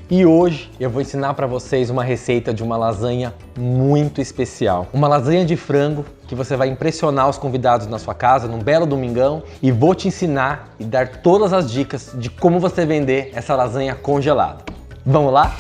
E hoje eu vou ensinar para vocês uma receita de uma lasanha muito especial. Uma lasanha de frango que você vai impressionar os convidados na sua casa num belo domingão, e vou te ensinar e dar todas as dicas de como você vender essa lasanha congelada. Vamos lá?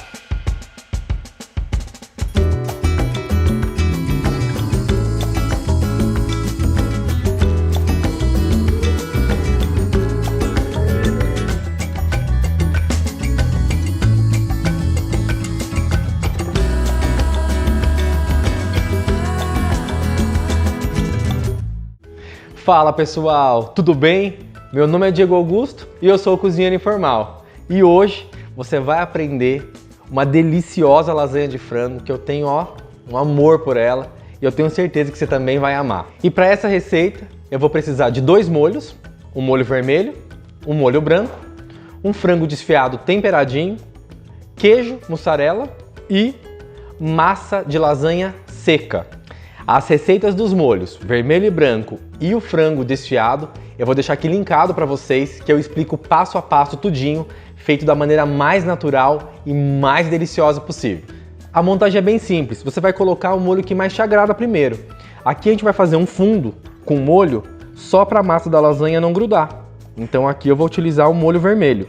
Fala pessoal, tudo bem? Meu nome é Diego Augusto e eu sou o Cozinheiro Informal. E hoje você vai aprender uma deliciosa lasanha de frango que eu tenho um amor por ela, e eu tenho certeza que você também vai amar. E para essa receita eu vou precisar de 2 molhos, um molho vermelho, um molho branco, um frango desfiado temperadinho, queijo mussarela e massa de lasanha seca. As receitas dos molhos vermelho e branco e o frango desfiado eu vou deixar aqui linkado para vocês, que eu explico passo a passo tudinho, feito da maneira mais natural e mais deliciosa possível. A montagem é bem simples, você vai colocar o molho que mais te agrada primeiro. Aqui a gente vai fazer um fundo com molho só para a massa da lasanha não grudar. Então aqui eu vou utilizar o molho vermelho.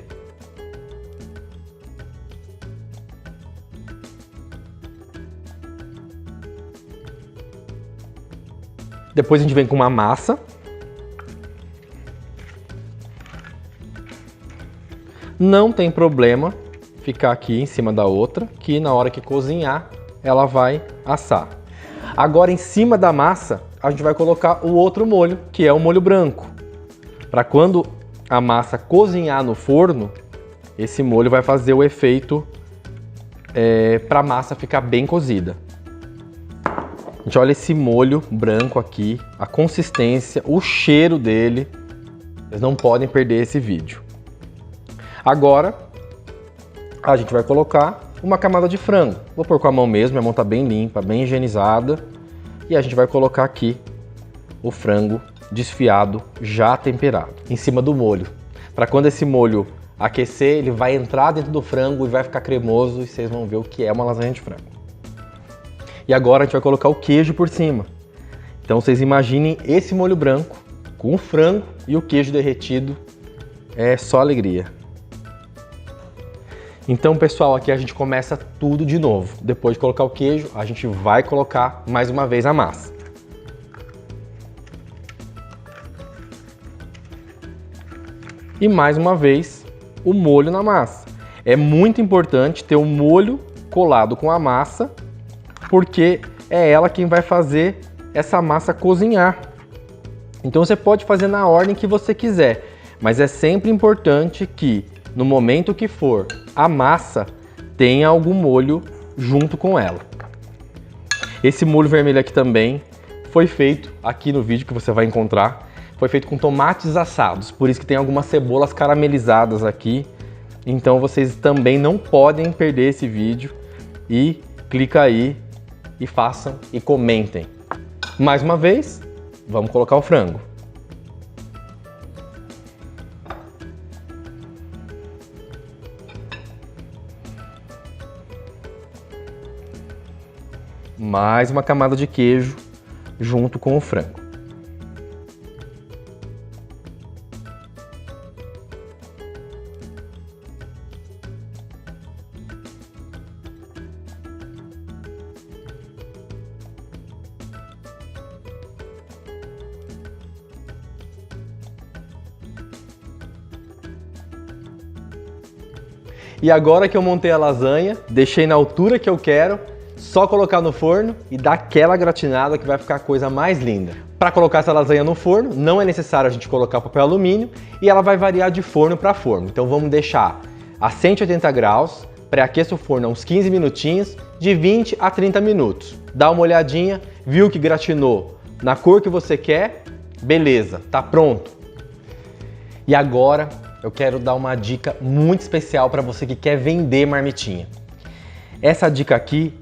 Depois a gente vem com uma massa. Não tem problema ficar aqui em cima da outra, que na hora que cozinhar ela vai assar. Agora em cima da massa a gente vai colocar o outro molho, que é o molho branco. Para quando a massa cozinhar no forno, esse molho vai fazer o efeito para a massa ficar bem cozida. Gente, olha esse molho branco aqui, a consistência, o cheiro dele. Vocês não podem perder esse vídeo. Agora, a gente vai colocar uma camada de frango. Vou pôr com a mão mesmo, minha mão tá bem limpa, bem higienizada. E a gente vai colocar aqui o frango desfiado, já temperado, em cima do molho. Para quando esse molho aquecer, ele vai entrar dentro do frango e vai ficar cremoso, e vocês vão ver o que é uma lasanha de frango. E agora a gente vai colocar o queijo por cima. Então vocês imaginem esse molho branco com o frango e o queijo derretido. É só alegria. Então pessoal, aqui a gente começa tudo de novo. Depois de colocar o queijo, a gente vai colocar mais uma vez a massa. E mais uma vez o molho na massa. É muito importante ter o molho colado com a massa, porque é ela quem vai fazer essa massa cozinhar. Então você pode fazer na ordem que você quiser, mas é sempre importante que no momento que for a massa tenha algum molho junto com ela. Esse molho vermelho aqui também foi feito, aqui no vídeo que você vai encontrar, foi feito com tomates assados, por isso que tem algumas cebolas caramelizadas aqui. Então vocês também não podem perder esse vídeo, e clica aí e façam e comentem. Mais uma vez, vamos colocar o frango. Mais uma camada de queijo junto com o frango. E agora que eu montei a lasanha, deixei na altura que eu quero, só colocar no forno e dar aquela gratinada que vai ficar a coisa mais linda. Para colocar essa lasanha no forno, não é necessário a gente colocar papel alumínio, e ela vai variar de forno para forno. Então vamos deixar a 180 graus, pré-aqueça o forno a uns 15 minutinhos, de 20 a 30 minutos. Dá uma olhadinha, viu que gratinou na cor que você quer? Beleza, tá pronto. E agora eu quero dar uma dica muito especial para você que quer vender marmitinha. Essa dica aqui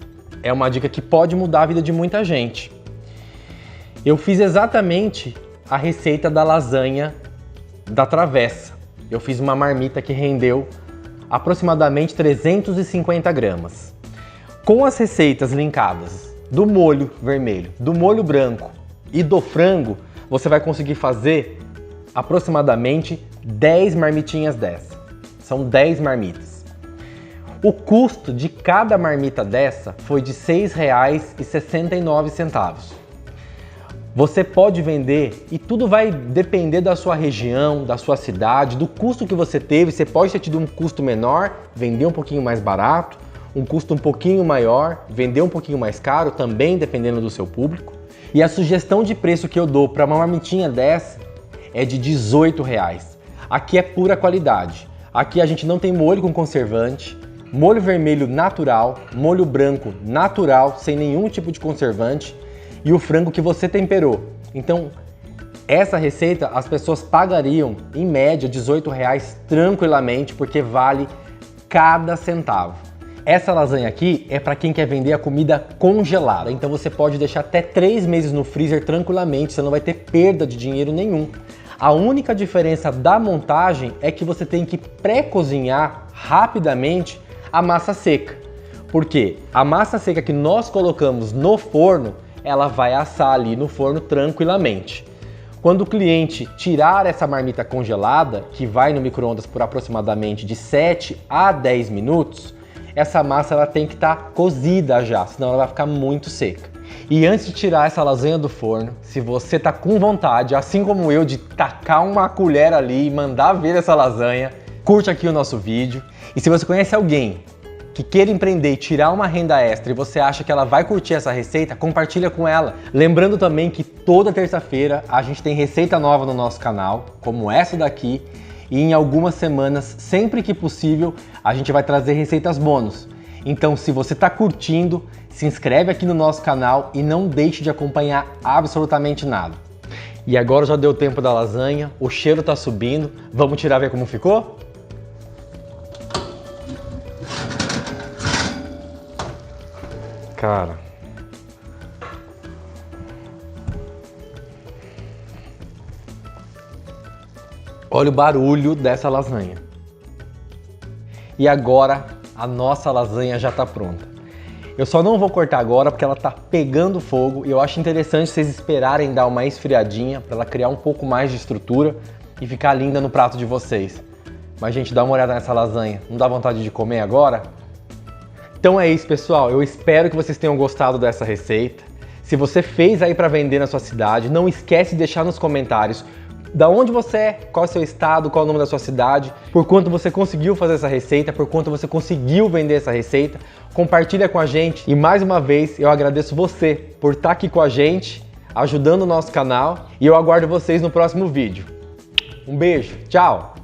é uma dica que pode mudar a vida de muita gente. Eu fiz exatamente a receita da lasanha da travessa. Eu fiz uma marmita que rendeu aproximadamente 350 gramas. Com as receitas linkadas do molho vermelho, do molho branco e do frango, você vai conseguir fazer aproximadamente 10 marmitinhas dessa. São 10 marmitas. O custo de cada marmita dessa foi de R$ 6,69. Você pode vender, e tudo vai depender da sua região, da sua cidade, do custo que você teve. Você pode ter tido um custo menor, vender um pouquinho mais barato, um custo um pouquinho maior, vender um pouquinho mais caro, também dependendo do seu público. E a sugestão de preço que eu dou para uma marmitinha dessa é de R$ 18. Aqui é pura qualidade. Aqui a gente não tem molho com conservante, molho vermelho natural, molho branco natural, sem nenhum tipo de conservante, e o frango que você temperou. Então, essa receita as pessoas pagariam, em média, R$ 18 tranquilamente, porque vale cada centavo. Essa lasanha aqui é para quem quer vender a comida congelada, então você pode deixar até 3 meses no freezer tranquilamente, você não vai ter perda de dinheiro nenhum. A única diferença da montagem é que você tem que pré-cozinhar rapidamente a massa seca. Porque a massa seca que nós colocamos no forno, ela vai assar ali no forno tranquilamente. Quando o cliente tirar essa marmita congelada, que vai no micro-ondas por aproximadamente de 7 a 10 minutos, essa massa ela tem que estar cozida já, senão ela vai ficar muito seca. E antes de tirar essa lasanha do forno, se você tá com vontade, assim como eu, de tacar uma colher ali e mandar ver essa lasanha, curte aqui o nosso vídeo. E se você conhece alguém que queira empreender e tirar uma renda extra e você acha que ela vai curtir essa receita, compartilha com ela. Lembrando também que toda terça-feira a gente tem receita nova no nosso canal, como essa daqui, e em algumas semanas, sempre que possível, a gente vai trazer receitas bônus. Então, se você está curtindo, se inscreve aqui no nosso canal e não deixe de acompanhar absolutamente nada. E agora já deu tempo da lasanha, o cheiro está subindo, vamos tirar ver como ficou? Cara, olha o barulho dessa lasanha. E agora a nossa lasanha já está pronta. Eu só não vou cortar agora porque ela está pegando fogo e eu acho interessante vocês esperarem dar uma esfriadinha para ela criar um pouco mais de estrutura e ficar linda no prato de vocês. Mas gente, dá uma olhada nessa lasanha, não dá vontade de comer agora? Então é isso, pessoal, eu espero que vocês tenham gostado dessa receita. Se você fez aí para vender na sua cidade, não esquece de deixar nos comentários da onde você é, qual é o seu estado, qual é o nome da sua cidade, por quanto você conseguiu fazer essa receita, por quanto você conseguiu vender essa receita. Compartilha com a gente e mais uma vez eu agradeço você por estar aqui com a gente, ajudando o nosso canal, e eu aguardo vocês no próximo vídeo. Um beijo, tchau!